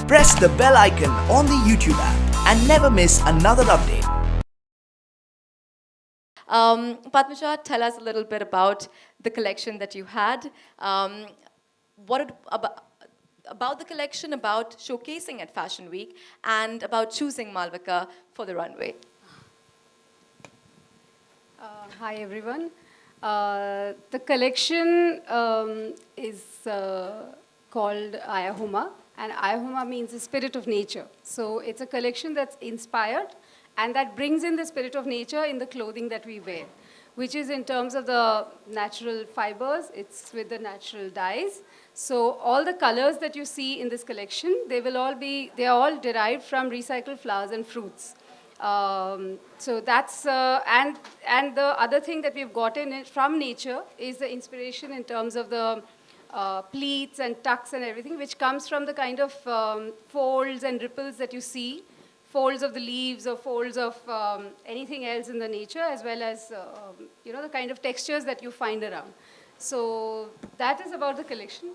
Press the bell icon on the YouTube app and never miss another update. Padmaja, tell us a little bit about the collection that you had. About the collection, about showcasing at Fashion Week, and about choosing Malavika for the runway. Hi everyone. The collection is called Ayahuma, and Ayahuma means the spirit of nature. So it's a collection that's inspired and that brings in the spirit of nature in the clothing that we wear, which is in terms of the natural fibers, it's with the natural dyes. So all the colors that you see in this collection, they are all derived from recycled flowers and fruits. So that's, and the other thing that we've gotten from nature is the inspiration in terms of the pleats and tucks and everything, which comes from the kind of folds and ripples that you see, folds of the leaves or folds of anything else in the nature, as well as, the kind of textures that you find around. So that is about the collection.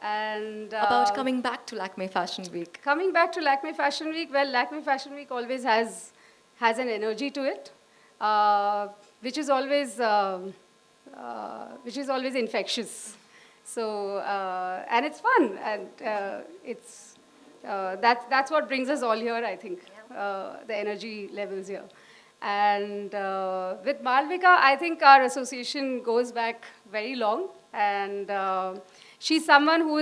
And about coming back to Lakme Fashion Week. Coming back to Lakme Fashion Week, well, Lakme Fashion Week always has an energy to it, which is always infectious. So and it's fun, and that's what brings us all here, I think, the energy levels here. And with Malavika, I think our association goes back very long, and she's someone who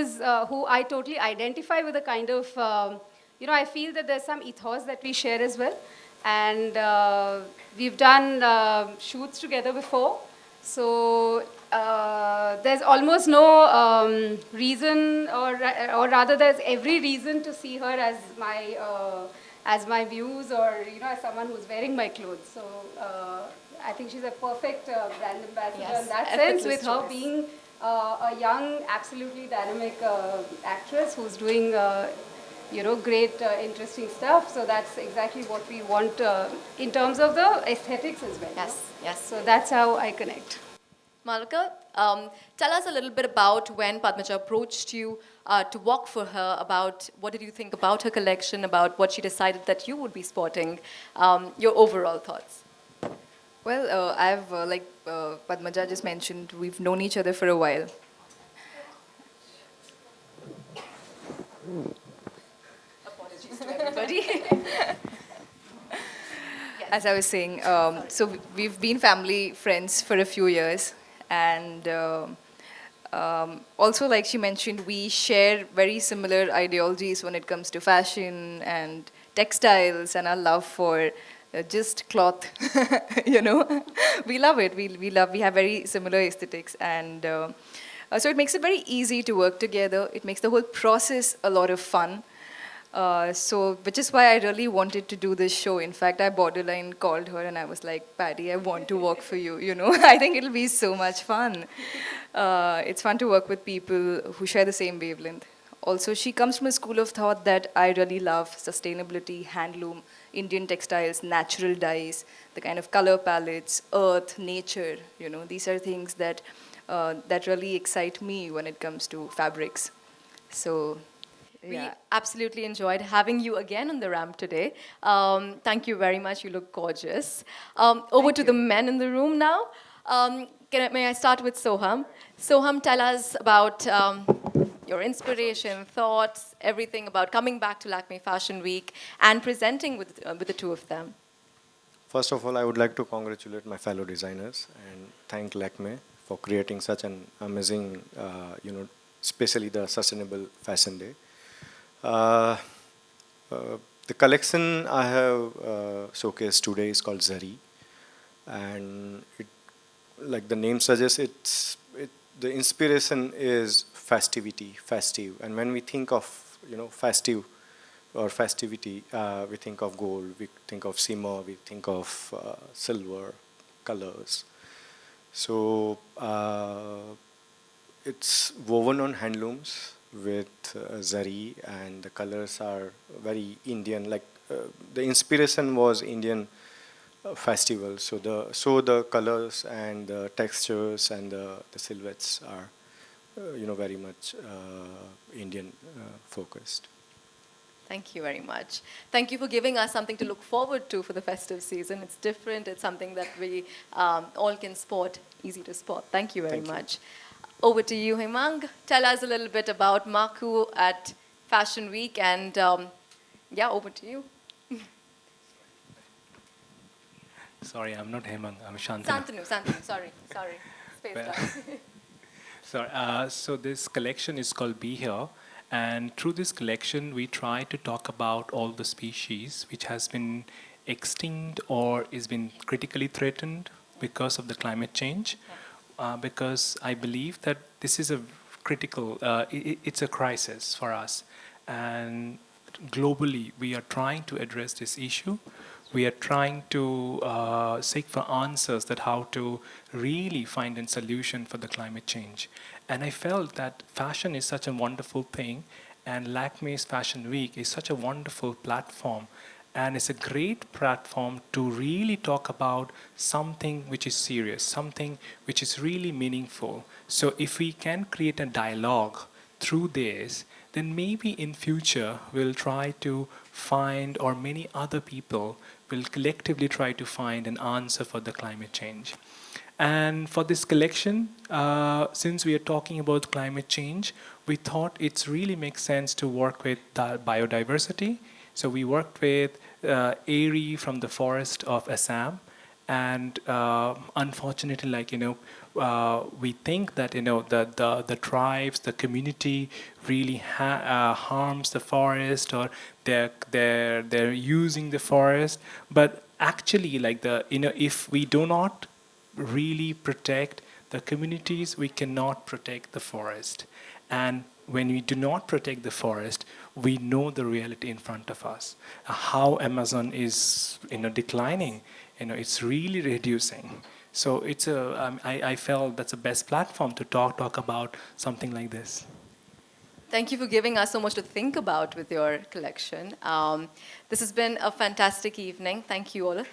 I totally identify with a kind of, I feel that there's some ethos that we share as well. And we've done shoots together before. So there's almost no reason, or rather there's every reason to see her as my muse, or as someone who's wearing my clothes. So I think she's a perfect brand ambassador in that sense, with her being a young, absolutely dynamic actress who's doing great, interesting stuff. So that's exactly what we want in terms of the aesthetics as well. Yes. So that's how I connect. Malavika, tell us a little bit about when Padmaja approached you to work for her, about what did you think about her collection, about what she decided that you would be sporting, your overall thoughts. Well, I've, like Padmaja just mentioned, we've known each other for a while. Apologies to everybody. As I was saying, so we've been family friends for a few years. And also, like she mentioned, we share very similar ideologies when it comes to fashion and textiles and our love for just cloth. We love it. We have very similar aesthetics, and so it makes it very easy to work together. It makes the whole process a lot of fun. Which is why I really wanted to do this show. In fact, I borderline called her and I was like, Patty, I want to work for you, I think it'll be so much fun. It's fun to work with people who share the same wavelength. Also, she comes from a school of thought that I really love: sustainability, handloom, Indian textiles, natural dyes, the kind of color palettes, earth, nature, these are things that really excite me when it comes to fabrics. So, we absolutely enjoyed having you again on the ramp today. Thank you very much. You look gorgeous. Over to the men in the room now. May I start with Soham? Soham, tell us about your inspiration, thoughts, everything about coming back to Lakme Fashion Week and presenting with the two of them. First of all, I would like to congratulate my fellow designers and thank Lakme for creating such an amazing, especially the Sustainable Fashion Day. The collection I have showcased today is called Zari, and like the name suggests, the inspiration is festive. And when we think of festive or festivity, we think of gold, we think of shimmer, we think of silver colors. So it's woven on handlooms with zari, and the colors are very Indian. Like the inspiration was Indian festival. So the colors and the textures and the silhouettes are very much Indian focused. Thank you very much. Thank you for giving us something to look forward to for the festive season. It's different. It's something that we all can sport, easy to spot. Thank you very much. Over to you, Hemang. Tell us a little bit about Maku at Fashion Week and yeah, over to you. Sorry, I'm not Hemang. I'm Shantanu. Santanu, sorry. Space Well- down. Sorry. So this collection is called Be Here, and through this collection, we try to talk about all the species which has been extinct or is been critically threatened because of the climate change. Because I believe that this is a critical, it's a crisis for us, and globally we are trying to address this issue. We are trying to seek for answers that how to really find a solution for the climate change. And I felt that fashion is such a wonderful thing, and Lakme's Fashion Week is such a wonderful platform. And it's a great platform to really talk about something which is serious, something which is really meaningful. So if we can create a dialogue through this, then maybe in future we'll try to find, or many other people will collectively try to find an answer for the climate change. And for this collection, since we are talking about climate change, we thought it's really makes sense to work with biodiversity. So we worked with Aerie from the forest of Assam, and unfortunately, we think that the tribes, the community really harms the forest, or they're using the forest. But actually, if we do not really protect the communities, we cannot protect the forest. And when we do not protect the forest, we know the reality in front of us. How Amazon is declining, it's really reducing. So I felt that's the best platform to talk about something like this. Thank you for giving us so much to think about with your collection. This has been a fantastic evening. Thank you all.